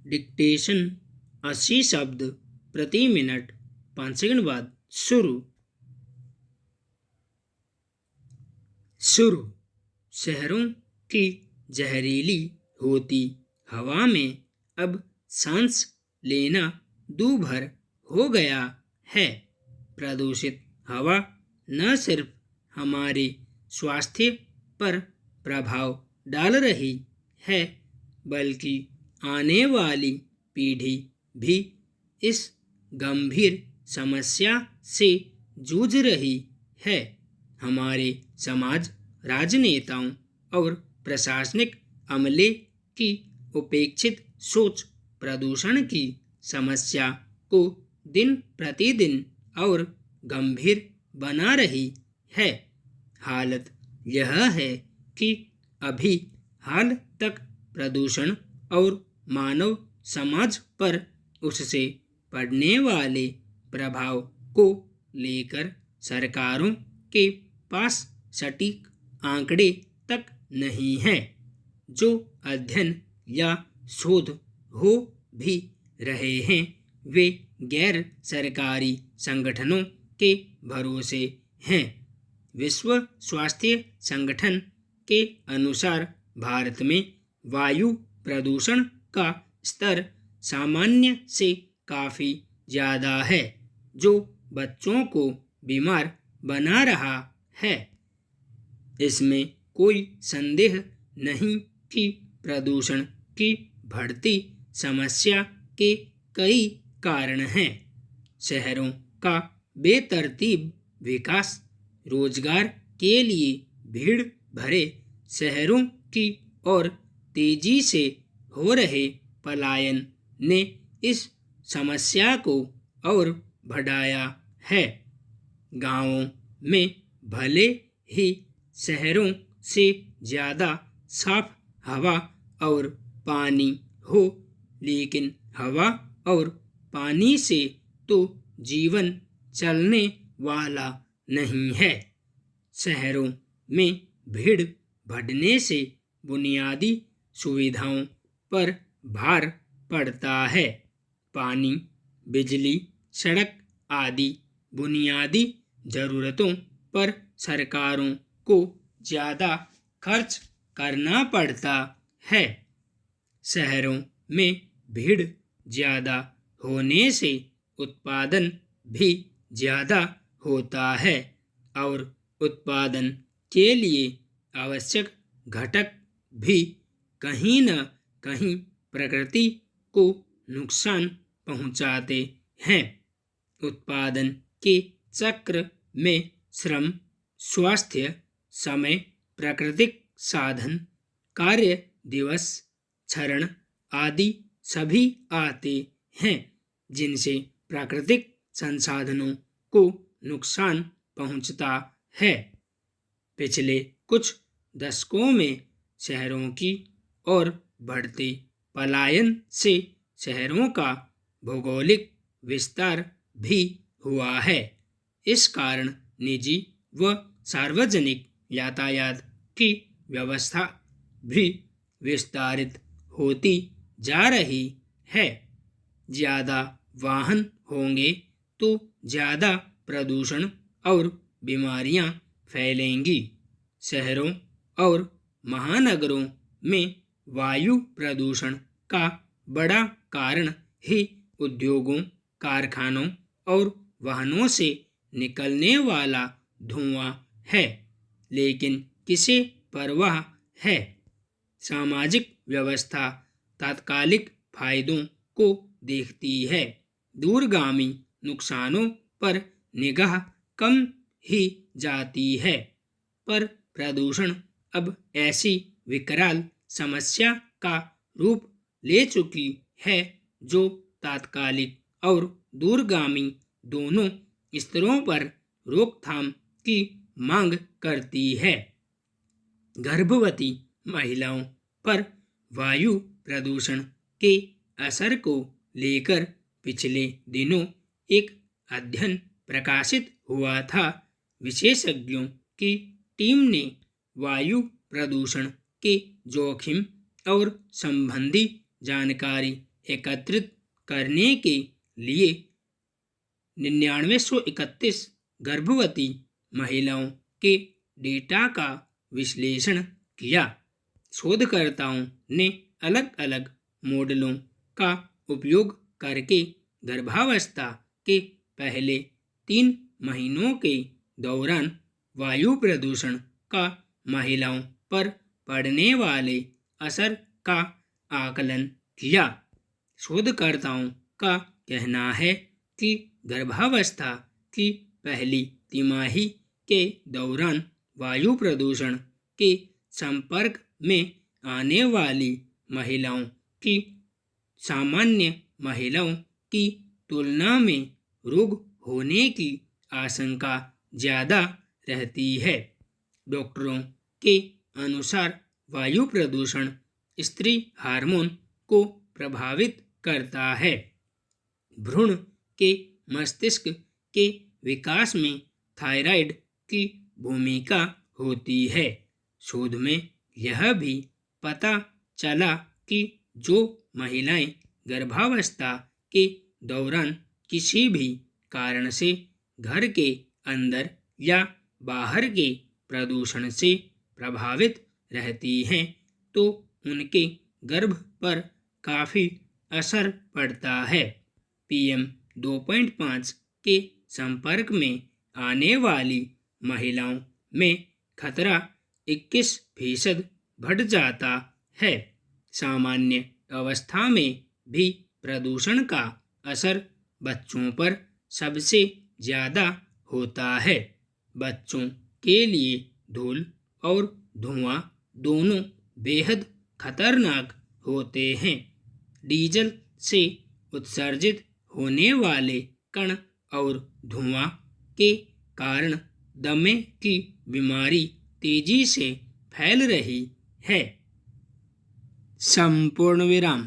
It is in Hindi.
डिक्टेशन 80 शब्द प्रति मिनट 5 सेकंड बाद शुरू। शहरों की जहरीली होती हवा में अब सांस लेना दूभर हो गया है। प्रदूषित हवा न सिर्फ हमारे स्वास्थ्य पर प्रभाव डाल रही है, बल्कि आने वाली पीढ़ी भी इस गंभीर समस्या से जूझ रही है। हमारे समाज, राजनेताओं और प्रशासनिक अमले की उपेक्षित सोच प्रदूषण की समस्या को दिन प्रतिदिन और गंभीर बना रही है। हालत यह है कि अभी हाल तक प्रदूषण और मानव समाज पर उससे पड़ने वाले प्रभाव को लेकर सरकारों के पास सटीक आंकड़े तक नहीं हैं। जो अध्ययन या शोध हो भी रहे हैं, वे गैर सरकारी संगठनों के भरोसे हैं। विश्व स्वास्थ्य संगठन के अनुसार भारत में वायु प्रदूषण का स्तर सामान्य से काफ़ी ज़्यादा है, जो बच्चों को बीमार बना रहा है। इसमें कोई संदेह नहीं कि प्रदूषण की बढ़ती समस्या के कई कारण हैं। शहरों का बेतरतीब विकास, रोजगार के लिए भीड़ भरे शहरों की और तेजी से हो रहे पलायन ने इस समस्या को और बढ़ाया है। गांवों में भले ही शहरों से ज़्यादा साफ हवा और पानी हो, लेकिन हवा और पानी से तो जीवन चलने वाला नहीं है। शहरों में भीड़ बढ़ने से बुनियादी सुविधाओं पर भार पड़ता है। पानी, बिजली, सड़क आदि बुनियादी ज़रूरतों पर सरकारों को ज़्यादा खर्च करना पड़ता है। शहरों में भीड़ ज़्यादा होने से उत्पादन भी ज़्यादा होता है और उत्पादन के लिए आवश्यक घटक भी कहीं न कहीं प्रकृति को नुकसान पहुंचाते हैं। उत्पादन के चक्र में श्रम, स्वास्थ्य, समय, प्राकृतिक साधन, कार्य दिवस, क्षरण आदि सभी आते हैं, जिनसे प्राकृतिक संसाधनों को नुकसान पहुंचता है। पिछले कुछ दशकों में शहरों की और बढ़ते पलायन से शहरों का भौगोलिक विस्तार भी हुआ है। इस कारण निजी व सार्वजनिक यातायात की व्यवस्था भी विस्तारित होती जा रही है। ज़्यादा वाहन होंगे तो ज़्यादा प्रदूषण और बीमारियां फैलेंगी। शहरों और महानगरों में वायु प्रदूषण का बड़ा कारण ही उद्योगों, कारखानों और वाहनों से निकलने वाला धुआं है। लेकिन किसे परवाह है? सामाजिक व्यवस्था तात्कालिक फायदों को देखती है, दूरगामी नुकसानों पर निगाह कम ही जाती है। पर प्रदूषण अब ऐसी विकराल समस्या का रूप ले चुकी है जो तात्कालिक और दूरगामी दोनों स्तरों पर रोकथाम की मांग करती है। गर्भवती महिलाओं पर वायु प्रदूषण के असर को लेकर पिछले दिनों एक अध्ययन प्रकाशित हुआ था। विशेषज्ञों की टीम ने वायु प्रदूषण के जोखिम और संबंधी जानकारी एकत्रित करने के लिए 9931 गर्भवती महिलाओं के डेटा का विश्लेषण किया। शोधकर्ताओं ने अलग अलग मॉडलों का उपयोग करके गर्भावस्था के पहले 3 महीनों के दौरान वायु प्रदूषण का महिलाओं पर पड़ने वाले असर का आकलन किया। शोधकर्ताओं का कहना है कि गर्भावस्था की पहली तिमाही के दौरान वायु प्रदूषण के संपर्क में आने वाली महिलाओं की सामान्य महिलाओं की तुलना में रोग होने की आशंका ज़्यादा रहती है। डॉक्टरों के अनुसार वायु प्रदूषण स्त्री हार्मोन को प्रभावित करता है। भ्रूण के मस्तिष्क के विकास में थायराइड की भूमिका होती है। शोध में यह भी पता चला कि जो महिलाएं गर्भावस्था के दौरान किसी भी कारण से घर के अंदर या बाहर के प्रदूषण से प्रभावित रहती हैं तो उनके गर्भ पर काफ़ी असर पड़ता है। PM 2.5 के संपर्क में आने वाली महिलाओं में खतरा 21% बढ़ जाता है। सामान्य अवस्था में भी प्रदूषण का असर बच्चों पर सबसे ज़्यादा होता है। बच्चों के लिए धूल और धुआं दोनों बेहद खतरनाक होते हैं। डीजल से उत्सर्जित होने वाले कण और धुआं के कारण दमे की बीमारी तेजी से फैल रही है। संपूर्ण विराम।